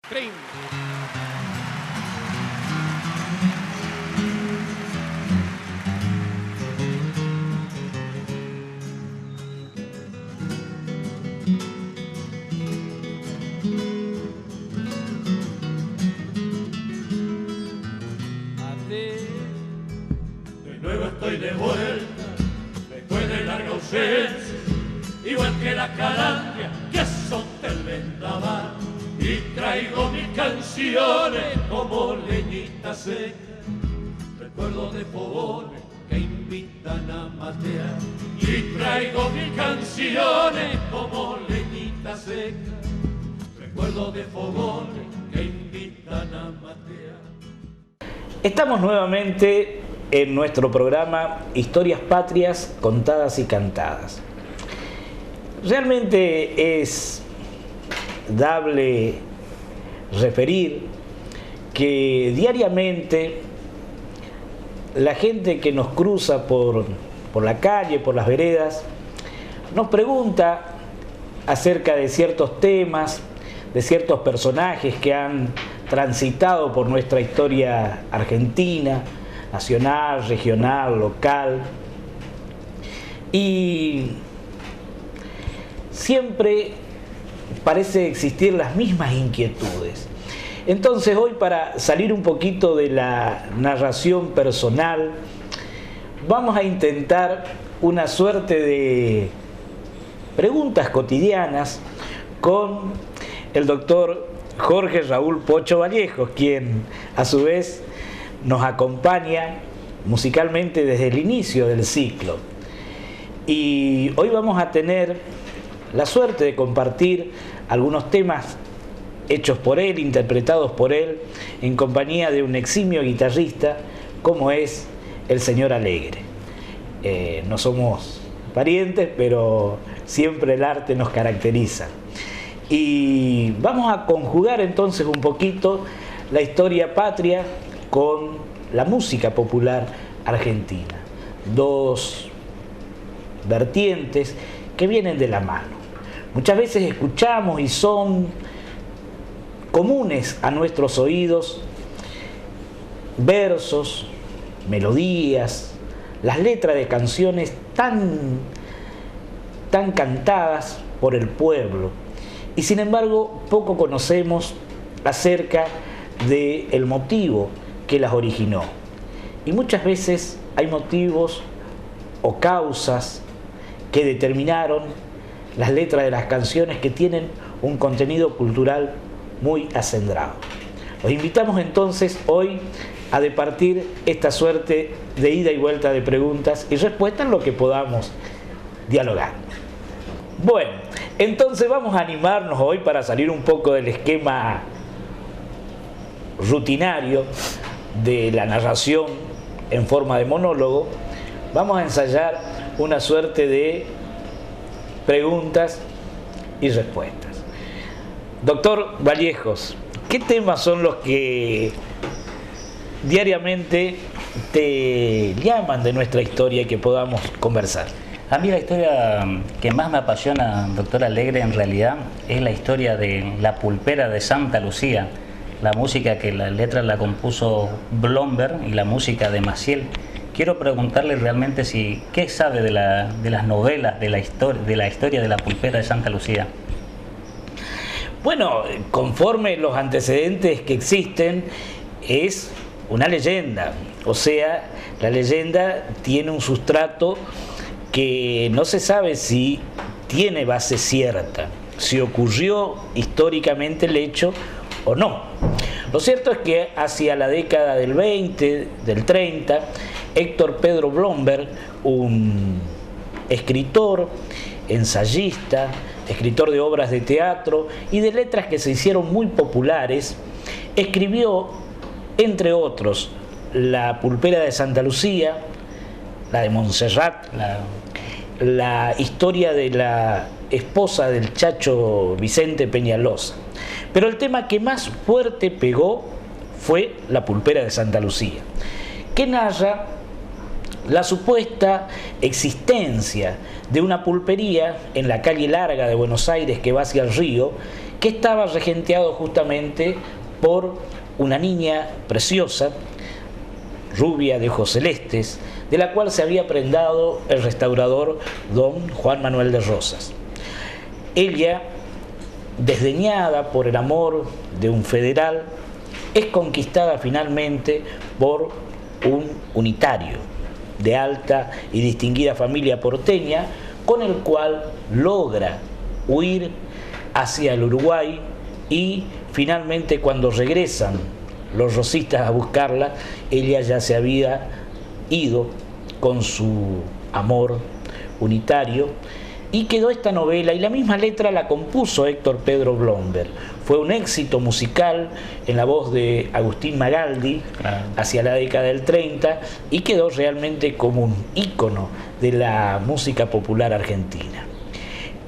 Trin. De nuevo estoy de vuelta, después de larga ausencia, igual que la calandria que azota el vendaval, y traigo mis canciones como leñita seca, recuerdo de fogones que invitan a matear, y traigo mis canciones como leñita seca, recuerdo de fogones que invitan a matear. Estamos nuevamente en nuestro programa Historias Patrias Contadas y Cantadas. Realmente es dable referir que diariamente la gente que nos cruza por la calle, por las veredas, nos pregunta acerca de ciertos temas, de ciertos personajes que han transitado por nuestra historia argentina, nacional, regional, local, y siempre parece existir las mismas inquietudes. Entonces hoy, para salir un poquito de la narración personal, vamos a intentar una suerte de preguntas cotidianas con el doctor Jorge Raúl Pocho Vallejos, quien a su vez nos acompaña musicalmente desde el inicio del ciclo. Y hoy vamos a tener la suerte de compartir algunos temas hechos por él, interpretados por él, en compañía de un eximio guitarrista como es el señor Alegre. No somos parientes, pero siempre el arte nos caracteriza. Y vamos a conjugar entonces un poquito la historia patria con la música popular argentina. Dos vertientes que vienen de la mano. Muchas veces escuchamos y son comunes a nuestros oídos versos, melodías, las letras de canciones tan cantadas por el pueblo. Y sin embargo, poco conocemos acerca del motivo que las originó. Y muchas veces hay motivos o causas que determinaron las letras de las canciones que tienen un contenido cultural muy acendrado. Los invitamos entonces hoy a departir esta suerte de ida y vuelta de preguntas y respuestas en lo que podamos dialogar. Bueno, entonces vamos a animarnos hoy para salir un poco del esquema rutinario de la narración en forma de monólogo. Vamos a ensayar una suerte de preguntas y respuestas. Doctor Vallejos, ¿qué temas son los que diariamente te llaman de nuestra historia y que podamos conversar? A mí la historia que más me apasiona, doctor Alegre, en realidad es la historia de la pulpera de Santa Lucía, la música que la letra la compuso Blomberg y la música de Maciel. Quiero preguntarle realmente qué sabe de las novelas, de la historia de la pulpera de Santa Lucía. Bueno, conforme los antecedentes que existen, es una leyenda. O sea, la leyenda tiene un sustrato que no se sabe si tiene base cierta, si ocurrió históricamente el hecho o no. Lo cierto es que hacia la década del 20, del 30, Héctor Pedro Blomberg, un escritor, ensayista, escritor de obras de teatro y de letras que se hicieron muy populares, escribió, entre otros, La pulpera de Santa Lucía, la de Montserrat, la historia de la esposa del Chacho Vicente Peñalosa. Pero el tema que más fuerte pegó fue La pulpera de Santa Lucía, que narra la supuesta existencia de una pulpería en la calle larga de Buenos Aires que va hacia el río que estaba regenteado justamente por una niña preciosa, rubia, de ojos celestes, de la cual se había prendado el restaurador don Juan Manuel de Rosas. Ella, desdeñada por el amor de un federal, es conquistada finalmente por un unitario de alta y distinguida familia porteña, con el cual logra huir hacia el Uruguay, y finalmente, cuando regresan los rosistas a buscarla, ella ya se había ido con su amor unitario, y quedó esta novela, y la misma letra la compuso Héctor Pedro Blomberg. Fue un éxito musical en la voz de Agustín Magaldi, claro, hacia la década del 30, y quedó realmente como un ícono de la música popular argentina.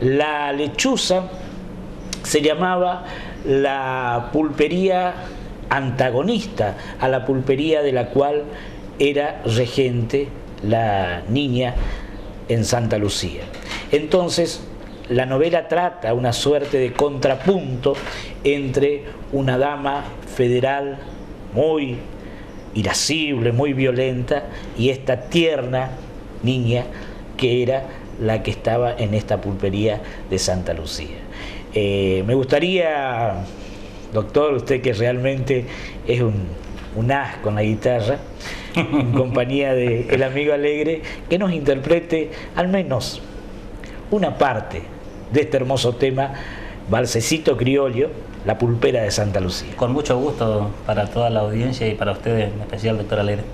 La lechuza se llamaba la pulpería antagonista a la pulpería de la cual era regente la niña en Santa Lucía. Entonces, la novela trata una suerte de contrapunto entre una dama federal muy irascible, muy violenta, y esta tierna niña que era la que estaba en esta pulpería de Santa Lucía. Me gustaría, doctor, usted que realmente es un as con la guitarra, en compañía del amigo Alegre, que nos interprete al menos una parte de este hermoso tema, Valsecito Criollo, La Pulpera de Santa Lucía. Con mucho gusto para toda la audiencia y para usted en especial, doctor Alegre.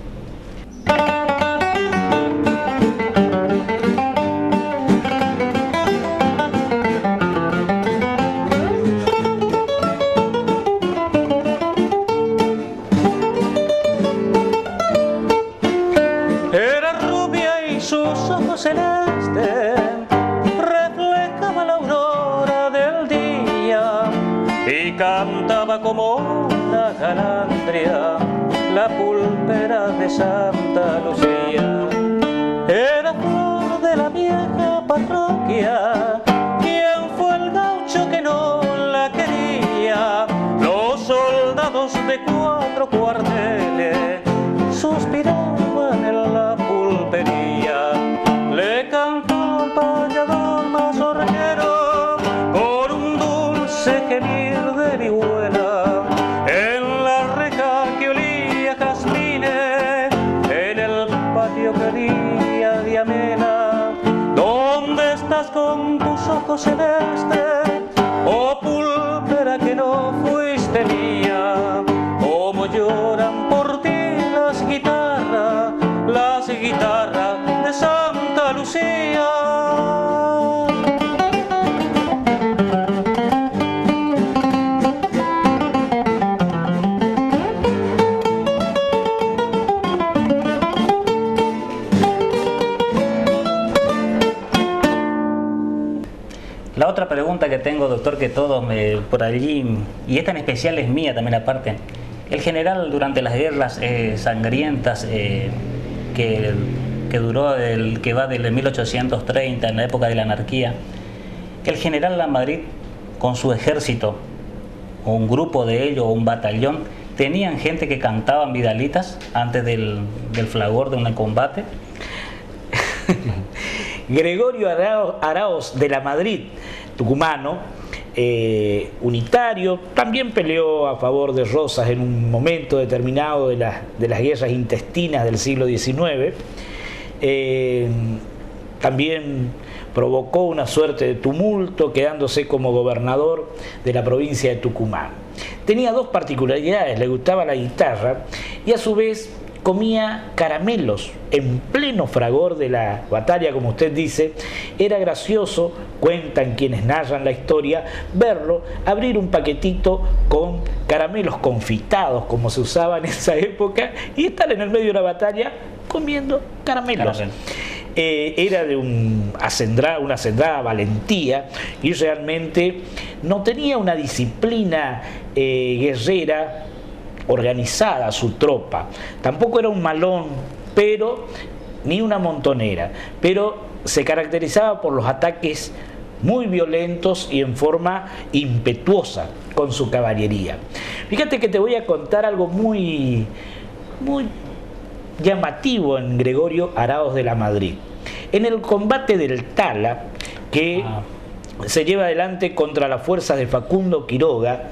Era rubia y sus ojos celestes reflejaban la aurora del día, y cantaba como una galandria la pulpera de Santa Lucía. Era flor de la vieja parroquia, quien fue el gaucho que no la quería. Los soldados de 4 cuarteles suspiraban en la pulpería. Le cantó el payador mazorquero con un dulce gemir de vihuela, en la reja que olía a jazmines, en el patio que olía a diamena. ¿Dónde estás con tus ojos celestes, oh pulpera que no fuiste mía? ¿Cómo lloran por ti las guitarras de Santa Lucía? La otra pregunta que tengo, doctor, que todos por allí, y esta en especial es mía también aparte. El general, durante las guerras sangrientas que va desde 1830, en la época de la anarquía, el general Lamadrid, con su ejército, o un grupo de ellos, o un batallón, tenían gente que cantaban vidalitas antes del fragor de un combate. Gregorio Araoz de Lamadrid, tucumano, unitario, también peleó a favor de Rosas en un momento determinado de las guerras intestinas del siglo XIX. También provocó una suerte de tumulto, quedándose como gobernador de la provincia de Tucumán. Tenía 2 particularidades: le gustaba la guitarra y a su vez comía caramelos en pleno fragor de la batalla, como usted dice. Era gracioso, cuentan quienes narran la historia, verlo abrir un paquetito con caramelos confitados, como se usaba en esa época, y estar en el medio de una batalla comiendo caramelos. Era de una acendrada valentía, y realmente no tenía una disciplina guerrera organizada su tropa. Tampoco era un malón, ni una montonera, pero se caracterizaba por los ataques muy violentos y en forma impetuosa con su caballería. Fíjate que te voy a contar algo muy llamativo en Gregorio Araoz de la Madrid. En el combate del Tala, que se lleva adelante contra las fuerzas de Facundo Quiroga,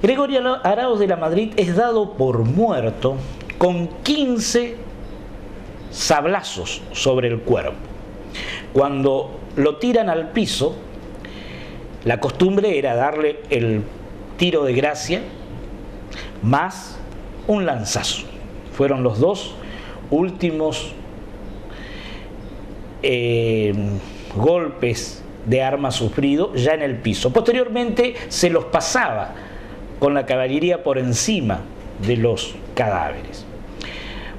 Gregorio Araoz de la Madrid es dado por muerto con 15 sablazos sobre el cuerpo. Cuando lo tiran al piso, la costumbre era darle el tiro de gracia más un lanzazo. Fueron los dos últimos golpes de arma sufrido ya en el piso. Posteriormente se los pasaba con la caballería por encima de los cadáveres.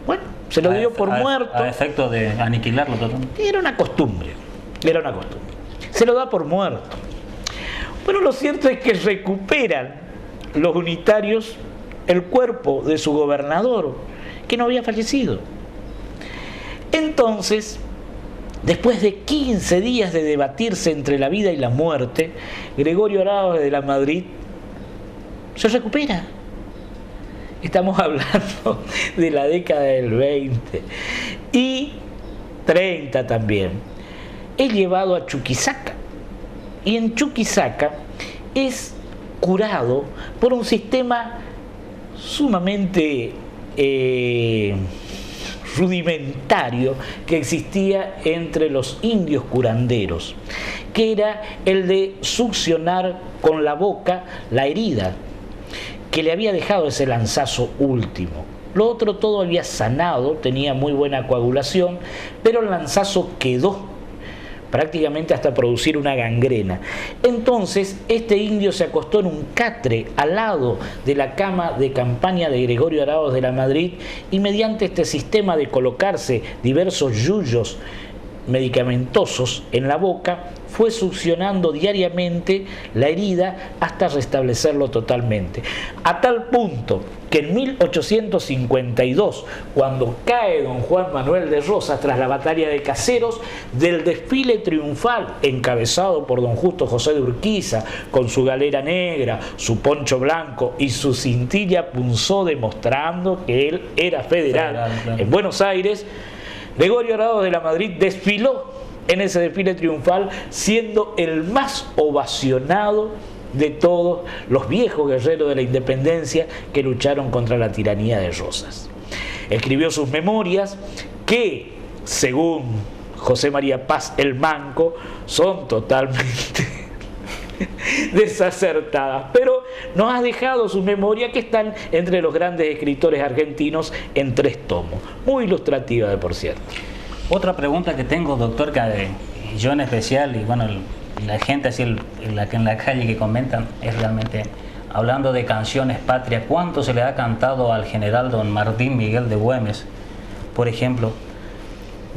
Bueno, se lo dio por muerto. A efecto de aniquilarlo totalmente. Era una costumbre. Se lo da por muerto. Bueno, lo cierto es que recuperan los unitarios el cuerpo de su gobernador, que no había fallecido. Entonces, después de 15 días de debatirse entre la vida y la muerte, Gregorio Araoz de la Madrid se recupera. Estamos hablando de la década del 20 y 30 también. Es llevado a Chuquisaca y en Chuquisaca es curado por un sistema sumamente rudimentario que existía entre los indios curanderos, que era el de succionar con la boca la herida que le había dejado ese lanzazo último. Lo otro todo había sanado, tenía muy buena coagulación, pero el lanzazo quedó prácticamente hasta producir una gangrena. Entonces este indio se acostó en un catre al lado de la cama de campaña de Gregorio Araoz de la Madrid, y mediante este sistema de colocarse diversos yuyos medicamentosos en la boca, fue succionando diariamente la herida hasta restablecerlo totalmente. A tal punto que en 1852, cuando cae don Juan Manuel de Rosas tras la batalla de Caseros, del desfile triunfal encabezado por don Justo José de Urquiza, con su galera negra, su poncho blanco y su cintilla punzó demostrando que él era federal, claro. En Buenos Aires, Gregorio Araoz de la Madrid desfiló en ese desfile triunfal, siendo el más ovacionado de todos los viejos guerreros de la independencia que lucharon contra la tiranía de Rosas. Escribió sus memorias que, según José María Paz el Manco, son totalmente desacertadas, pero nos ha dejado sus memorias, que están entre los grandes escritores argentinos en 3 tomos, muy ilustrativa de por cierto. Otra pregunta que tengo, doctor, que yo en especial, y bueno, la gente así en la calle que comentan, es realmente, hablando de canciones patrias, ¿cuánto se le ha cantado al general don Martín Miguel de Güemes, por ejemplo?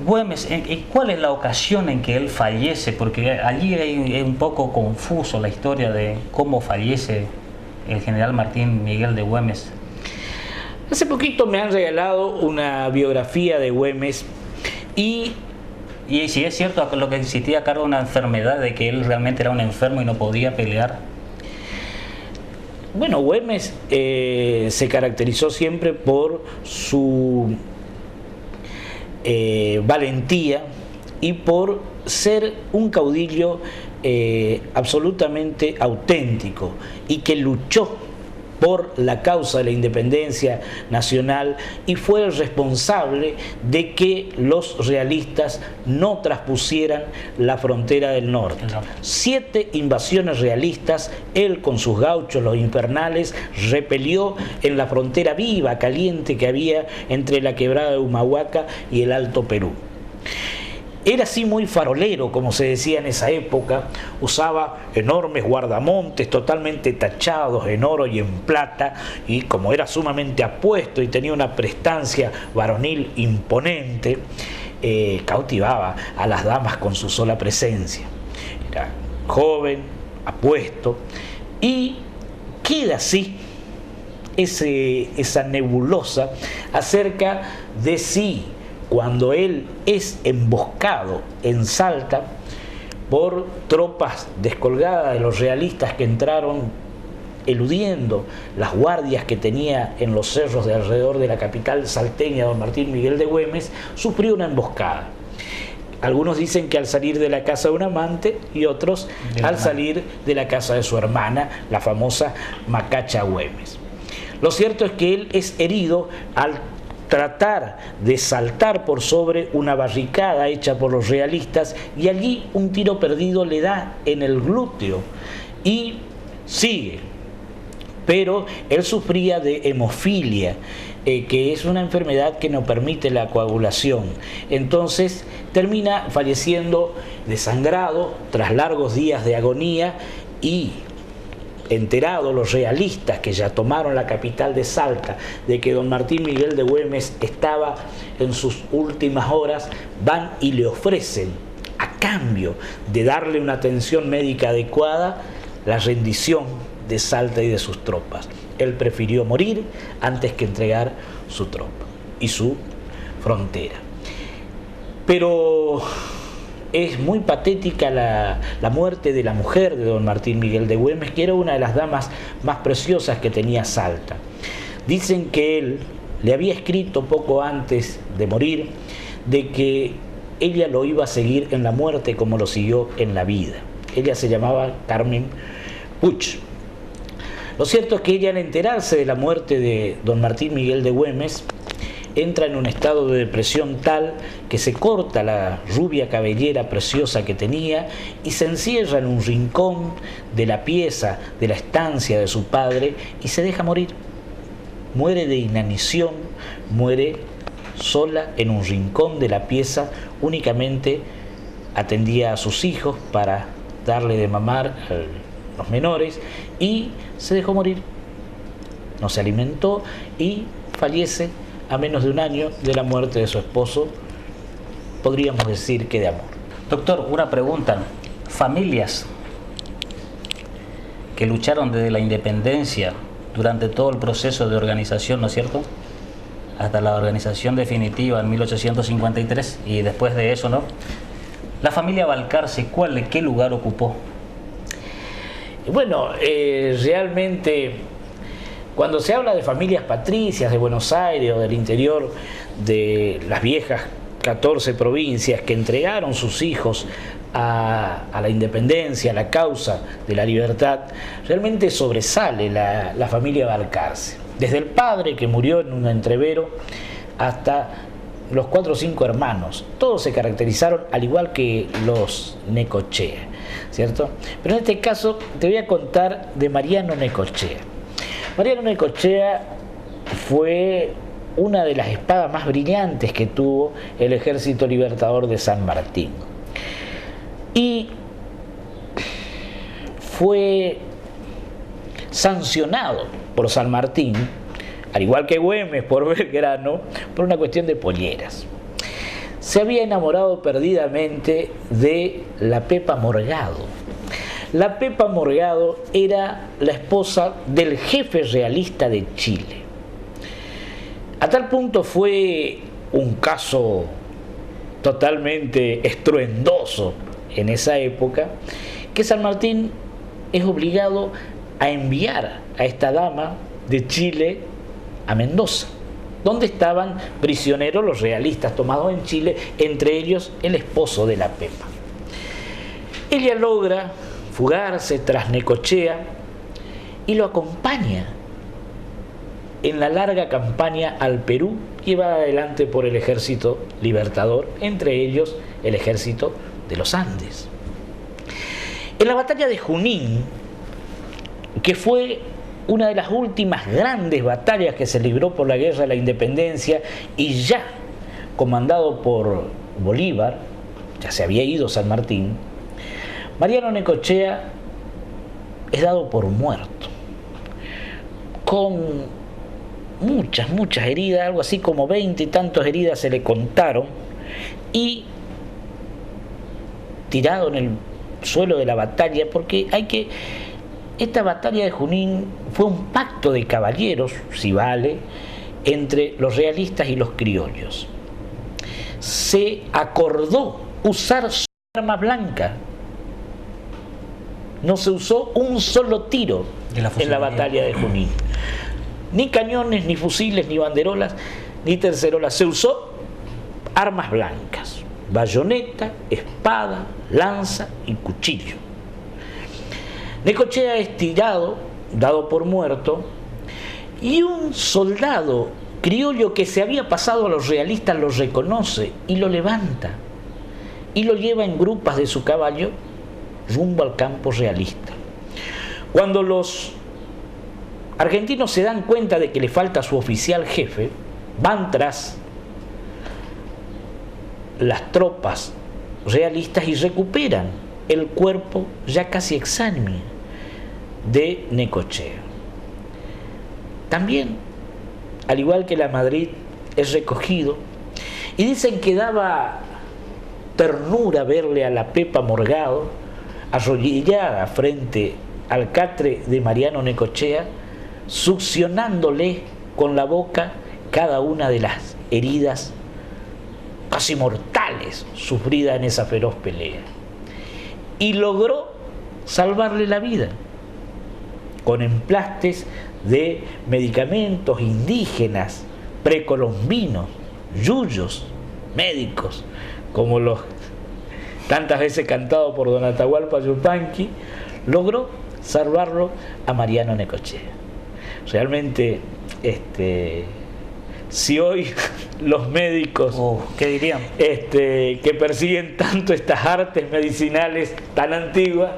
Güemes, ¿cuál es la ocasión en que él fallece? Porque allí es un poco confuso la historia de cómo fallece el general Martín Miguel de Güemes. Hace poquito me han regalado una biografía de Güemes y si es cierto lo que existía a cargo de una enfermedad, de que él realmente era un enfermo y no podía pelear. Bueno, Güemes se caracterizó siempre por su valentía y por ser un caudillo absolutamente auténtico, y que luchó por la causa de la independencia nacional y fue el responsable de que los realistas no traspusieran la frontera del norte. 7 invasiones realistas, él con sus gauchos, los infernales, repelió en la frontera viva, caliente que había entre la quebrada de Humahuaca y el Alto Perú. Era así muy farolero, como se decía en esa época, usaba enormes guardamontes totalmente tachados en oro y en plata, y como era sumamente apuesto y tenía una prestancia varonil imponente, cautivaba a las damas con su sola presencia. Era joven, apuesto, y queda así esa nebulosa acerca de sí, cuando él es emboscado en Salta por tropas descolgadas de los realistas que entraron eludiendo las guardias que tenía en los cerros de alrededor de la capital salteña, don Martín Miguel de Güemes, sufrió una emboscada. Algunos dicen que al salir de la casa de un amante y otros al salir de la casa de su hermana, la famosa Macacha Güemes. Lo cierto es que él es herido al tratar de saltar por sobre una barricada hecha por los realistas, y allí un tiro perdido le da en el glúteo y sigue. Pero él sufría de hemofilia, que es una enfermedad que no permite la coagulación. Entonces termina falleciendo desangrado tras largos días de agonía, y enterados los realistas, que ya tomaron la capital de Salta, de que don Martín Miguel de Güemes estaba en sus últimas horas, van y le ofrecen, a cambio de darle una atención médica adecuada, la rendición de Salta y de sus tropas. Él prefirió morir antes que entregar su tropa y su frontera. Pero es muy patética la muerte de la mujer de don Martín Miguel de Güemes, que era una de las damas más preciosas que tenía Salta. Dicen que él le había escrito poco antes de morir de que ella lo iba a seguir en la muerte como lo siguió en la vida. Ella se llamaba Carmen Puch. Lo cierto es que ella, al enterarse de la muerte de don Martín Miguel de Güemes, entra en un estado de depresión tal que se corta la rubia cabellera preciosa que tenía y se encierra en un rincón de la pieza de la estancia de su padre y se deja morir. Muere de inanición, muere sola en un rincón de la pieza, únicamente atendía a sus hijos para darle de mamar a los menores y se dejó morir. No se alimentó y fallece a menos de un año de la muerte de su esposo, podríamos decir que de amor. Doctor, una pregunta. Familias que lucharon desde la independencia durante todo el proceso de organización, ¿no es cierto?, hasta la organización definitiva en 1853 y después de eso, ¿no? La familia Balcarce, ¿qué lugar ocupó? Bueno, realmente cuando se habla de familias patricias de Buenos Aires o del interior de las viejas 14 provincias que entregaron sus hijos a la independencia, a la causa de la libertad, realmente sobresale la familia Balcarce. Desde el padre, que murió en un entrevero, hasta los 4 o 5 hermanos. Todos se caracterizaron al igual que los Necochea, ¿cierto? Pero en este caso te voy a contar de Mariano Necochea. Mariano Necochea fue una de las espadas más brillantes que tuvo el Ejército Libertador de San Martín. Y fue sancionado por San Martín, al igual que Güemes por Belgrano, por una cuestión de polleras. Se había enamorado perdidamente de la Pepa Morgado. La Pepa Morgado era la esposa del jefe realista de Chile. A tal punto fue un caso totalmente estruendoso en esa época que San Martín es obligado a enviar a esta dama de Chile a Mendoza, donde estaban prisioneros los realistas tomados en Chile, entre ellos el esposo de la Pepa. Ella logra fugarse tras Necochea y lo acompaña en la larga campaña al Perú llevada adelante por el Ejército Libertador, entre ellos el Ejército de los Andes. En la batalla de Junín, que fue una de las últimas grandes batallas que se libró por la Guerra de la Independencia y ya comandado por Bolívar, ya se había ido San Martín, Mariano Necochea es dado por muerto, con muchas heridas, algo así como 20 y tantos heridas se le contaron, y tirado en el suelo de la batalla, porque esta batalla de Junín fue un pacto de caballeros, si vale, entre los realistas y los criollos. Se acordó usar su arma blanca no se usó un solo tiro en la batalla de Junín. Ni cañones, ni fusiles, ni banderolas, ni tercerolas. Se usó armas blancas, bayoneta, espada, lanza y cuchillo. Necochea es tirado, dado por muerto, y un soldado criollo que se había pasado a los realistas lo reconoce y lo levanta y lo lleva en grupas de su caballo rumbo al campo realista. Cuando los argentinos se dan cuenta de que le falta su oficial jefe, van tras las tropas realistas y recuperan el cuerpo ya casi exánime de Necochea. También, al igual que la Madrid, es recogido, y dicen que daba ternura verle a la Pepa Morgado arrodillada frente al catre de Mariano Necochea, succionándole con la boca cada una de las heridas casi mortales sufridas en esa feroz pelea. Y logró salvarle la vida con emplastes de medicamentos indígenas, precolombinos, yuyos, médicos, como los tantas veces cantados por don Atahualpa Yupanqui, logró salvarlo a Mariano Necochea. Realmente, si hoy los médicos ¿qué dirían? Que persiguen tanto estas artes medicinales tan antiguas,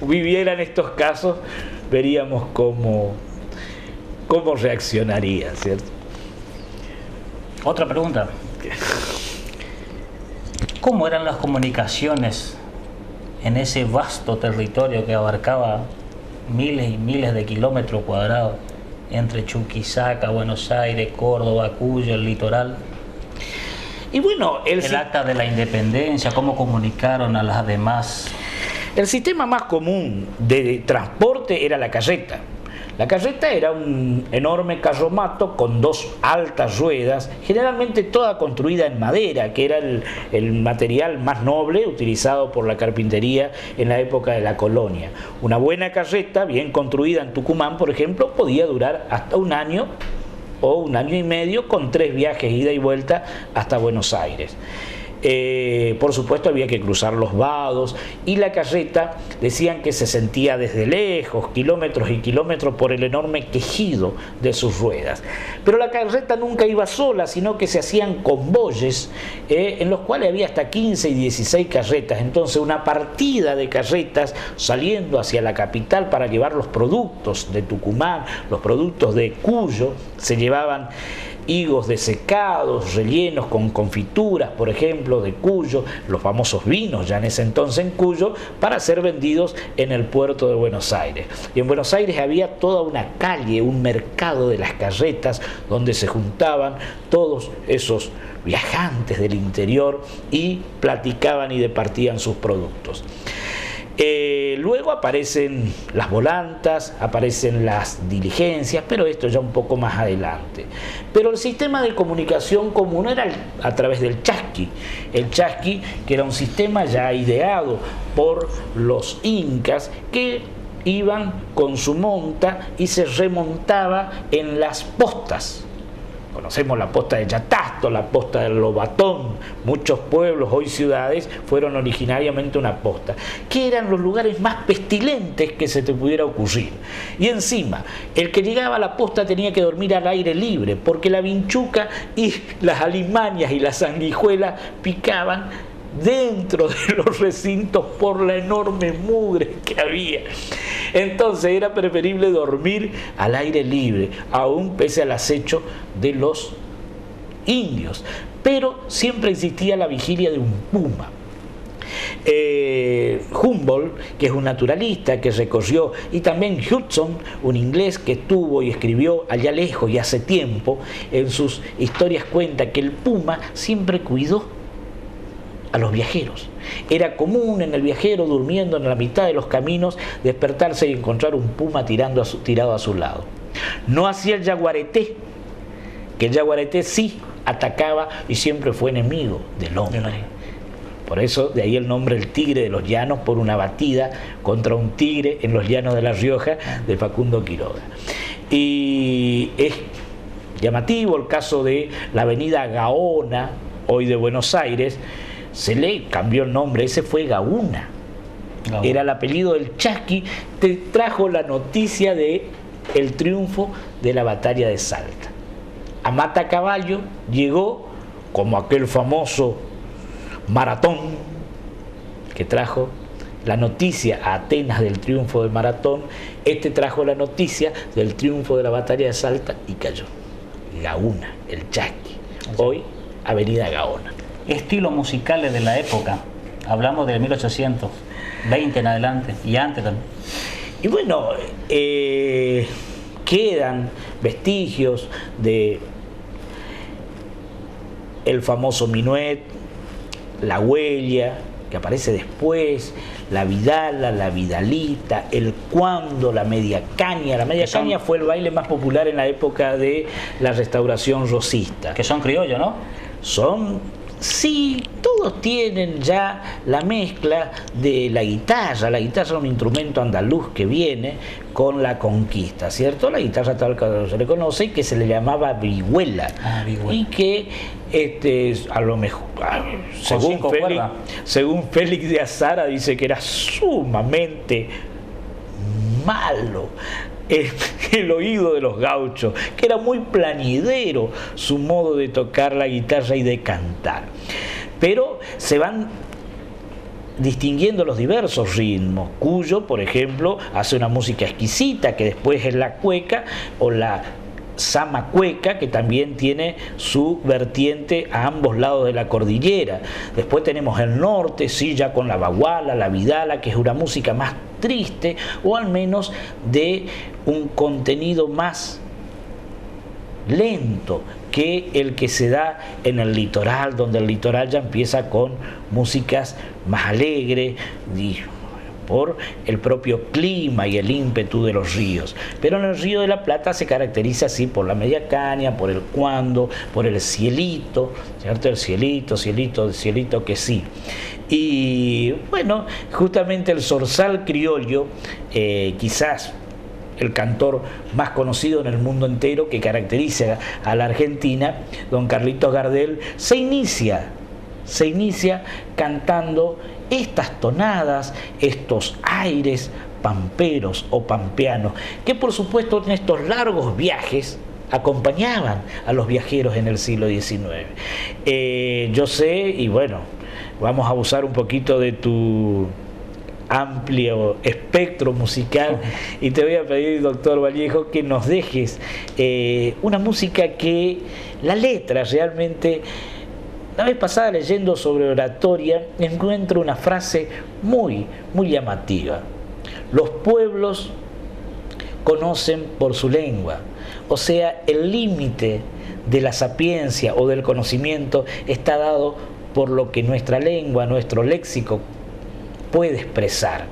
vivieran estos casos, veríamos cómo reaccionaría, ¿cierto? Otra pregunta. ¿Cómo eran las comunicaciones en ese vasto territorio que abarcaba miles y miles de kilómetros cuadrados entre Chuquisaca, Buenos Aires, Córdoba, Cuyo, el litoral? Y bueno, el acta de la independencia, ¿cómo comunicaron a las demás? El sistema más común de transporte era la carreta. La carreta era un enorme carromato con dos altas ruedas, generalmente toda construida en madera, que era el material más noble utilizado por la carpintería en la época de la colonia. Una buena carreta, bien construida en Tucumán, por ejemplo, podía durar hasta un año o un año y medio, con 3 viajes ida y vuelta hasta Buenos Aires. Por supuesto había que cruzar los vados, y la carreta decían que se sentía desde lejos, kilómetros y kilómetros, por el enorme quejido de sus ruedas. Pero la carreta nunca iba sola, sino que se hacían convoyes en los cuales había hasta 15 y 16 carretas. Entonces una partida de carretas saliendo hacia la capital para llevar los productos de Tucumán, los productos de Cuyo, se llevaban higos desecados, rellenos con confituras, por ejemplo, de Cuyo, los famosos vinos ya en ese entonces en Cuyo, para ser vendidos en el puerto de Buenos Aires. Y en Buenos Aires había toda una calle, un mercado de las carretas, donde se juntaban todos esos viajantes del interior y platicaban y departían sus productos. Luego aparecen las volantas, aparecen las diligencias, pero esto ya un poco más adelante. Pero el sistema de comunicación común era a través del chasqui. El chasqui, que era un sistema ya ideado por los incas, que iban con su monta y se remontaba en las postas. Conocemos la posta de Yatasto, la posta del Lobatón. Muchos pueblos, hoy ciudades, fueron originariamente una posta, que eran los lugares más pestilentes que se te pudiera ocurrir. Y encima, el que llegaba a la posta tenía que dormir al aire libre, porque la vinchuca y las alimañas y las sanguijuelas picaban dentro de los recintos por la enorme mugre que había. Entonces era preferible dormir al aire libre, aún pese al acecho de los indios. Pero siempre existía la vigilia de un puma. Humboldt, que es un naturalista que recorrió, y también Hudson, un inglés que estuvo y escribió allá lejos y hace tiempo, en sus historias cuenta que el puma siempre cuidó a los viajeros. Era común en el viajero, durmiendo en la mitad de los caminos, despertarse y encontrar un puma tirado a su lado. No hacía el yaguareté, que el yaguareté sí atacaba y siempre fue enemigo del hombre. Por eso, de ahí el nombre El Tigre de los Llanos, por una batida contra un tigre en los llanos de La Rioja de Facundo Quiroga. Y es llamativo el caso de la avenida Gaona, hoy de Buenos Aires, se le cambió el nombre, ese fue Gauna. Era el apellido del Chasqui, te trajo la noticia de el triunfo de la batalla de Salta. A Matacaballo llegó como aquel famoso Maratón que trajo la noticia a Atenas del triunfo del Maratón. Este trajo la noticia del triunfo de la batalla de Salta y cayó. Gauna, el Chasqui, hoy avenida Gaona. Estilos musicales de la época, hablamos de 1820 en adelante y antes también. Y bueno, quedan vestigios de el famoso minuet, la huella, que aparece después, la vidala, la vidalita, el cuando, la media caña. La media caña fue el baile más popular en la época de la restauración rosista. Que son criollos, ¿no? Son, sí, todos tienen ya la mezcla de la guitarra. La guitarra es un instrumento andaluz que viene con la conquista, ¿cierto? La guitarra tal como se le conoce y que se le llamaba vihuela. Y que a lo mejor, según Félix de Azara, dice que era sumamente malo el oído de los gauchos, que era muy plañidero su modo de tocar la guitarra y de cantar. Pero se van distinguiendo los diversos ritmos. Cuyo, por ejemplo, hace una música exquisita, que después es la cueca o la zamacueca, que también tiene su vertiente a ambos lados de la cordillera. Después tenemos el norte, sí, ya con la baguala, la vidala, que es una música más triste, o al menos de un contenido más lento que el que se da en el litoral, donde el litoral ya empieza con músicas más alegres, por el propio clima y el ímpetu de los ríos. Pero en el Río de la Plata se caracteriza así por la media caña, por el cuando, por el cielito, ¿cierto? El cielito, cielito, cielito que sí. Y bueno, justamente el zorzal criollo, quizás el cantor más conocido en el mundo entero, que caracteriza a la Argentina, don Carlitos Gardel, se inicia cantando estas tonadas, estos aires pamperos o pampeanos, que por supuesto en estos largos viajes acompañaban a los viajeros en el siglo XIX. Yo sé, y bueno, vamos a usar un poquito de tu amplio espectro musical y te voy a pedir, doctor Vallejo, que nos dejes una música que la letra realmente... La vez pasada, leyendo sobre oratoria, encuentro una frase muy llamativa. Los pueblos conocen por su lengua. O sea, el límite de la sapiencia o del conocimiento está dado por lo que nuestra lengua, nuestro léxico puede expresar.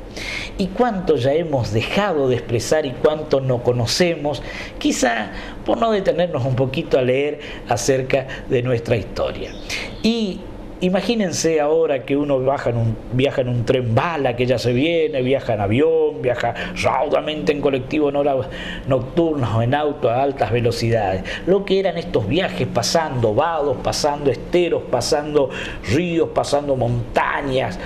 Y cuánto ya hemos dejado de expresar y cuánto no conocemos, quizá por no detenernos un poquito a leer acerca de nuestra historia. Y imagínense ahora que uno viaja en un tren bala que ya se viene, viaja en avión, viaja raudamente en colectivo en horas nocturnas o en auto a altas velocidades. Lo que eran estos viajes pasando vados, pasando esteros, pasando ríos, pasando montañas,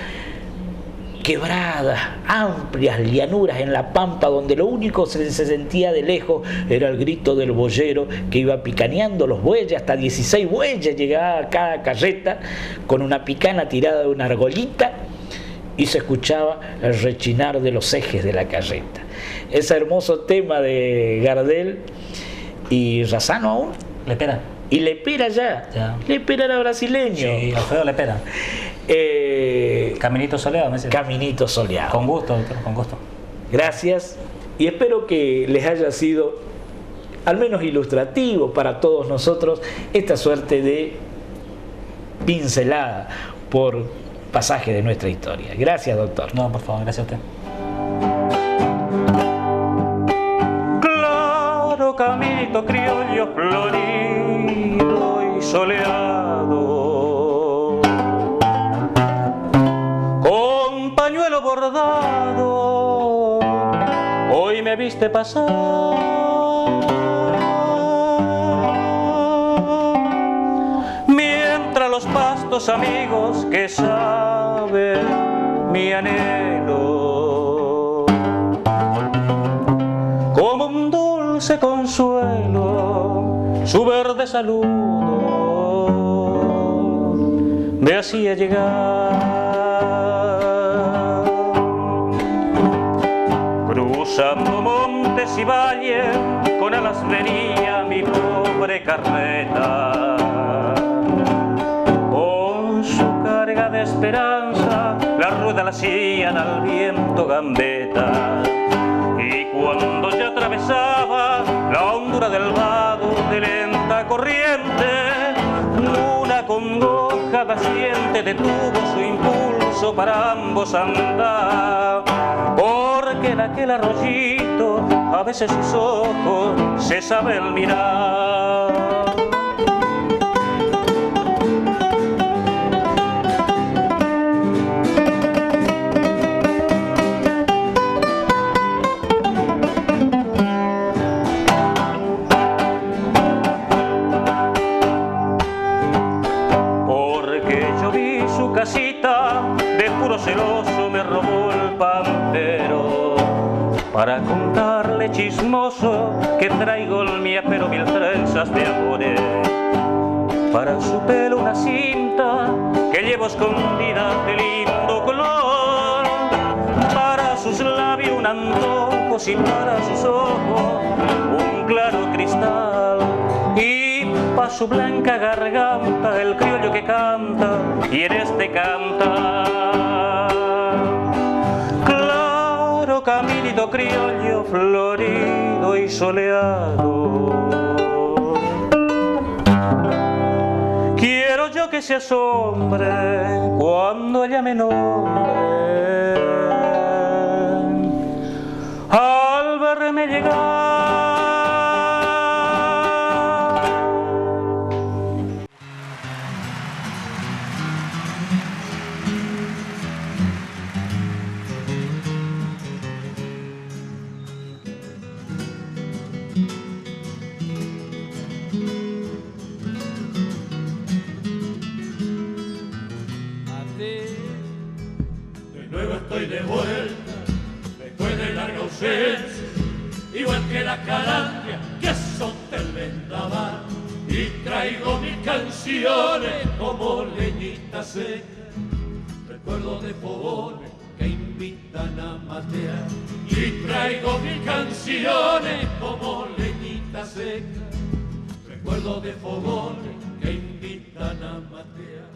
quebradas, amplias llanuras en la pampa, donde lo único que se sentía de lejos era el grito del boyero que iba picaneando los bueyes. Hasta 16 bueyes llegaba a cada carreta con una picana tirada de una argolita y se escuchaba el rechinar de los ejes de la carreta. Ese hermoso tema de Gardel y Razzano aún. Lepera. Y Lepera ya. Lepera era brasileño. Sí, Alfredo Lepera. Caminito soleado, me dice. Caminito soleado. Con gusto, doctor, con gusto. Gracias y espero que les haya sido al menos ilustrativo para todos nosotros esta suerte de pincelada por pasaje de nuestra historia. Gracias, doctor. No, por favor, gracias a usted. Claro, caminito criollo florido y soleado, me viste pasar. Mientras los pastos amigos que saben mi anhelo, como un dulce consuelo, su verde saludo me hacía llegar. Cruzando montes y valles, con alas venía mi pobre carreta, con su carga de esperanza, la rueda la hacían al viento gambeta. Y cuando ya atravesaba la hondura del vado de lenta corriente, una congoja naciente detuvo su impulso para ambos andar, porque en aquel arroyito a veces sus ojos se saben mirar. Casita de puro celoso me robó el pampero, para contarle chismoso que traigo el miapero 1000 trenzas de amores, para su pelo una cinta que llevo escondida de lindo color, para sus labios un antojo y para sus ojos un claro cristal, y pa' su blanca garganta el criollo que canta y en este cantar. Claro caminito criollo florido y soleado, quiero yo que se asombre cuando ella me nombre al verme llegar. Estoy de vuelta, después de larga ausencia, igual que la calandria que azota el vendaval, y traigo mis canciones como leñita seca, recuerdo de fogones que invitan a matear, y traigo mis canciones como leñita seca, recuerdo de fogones que invitan a matear.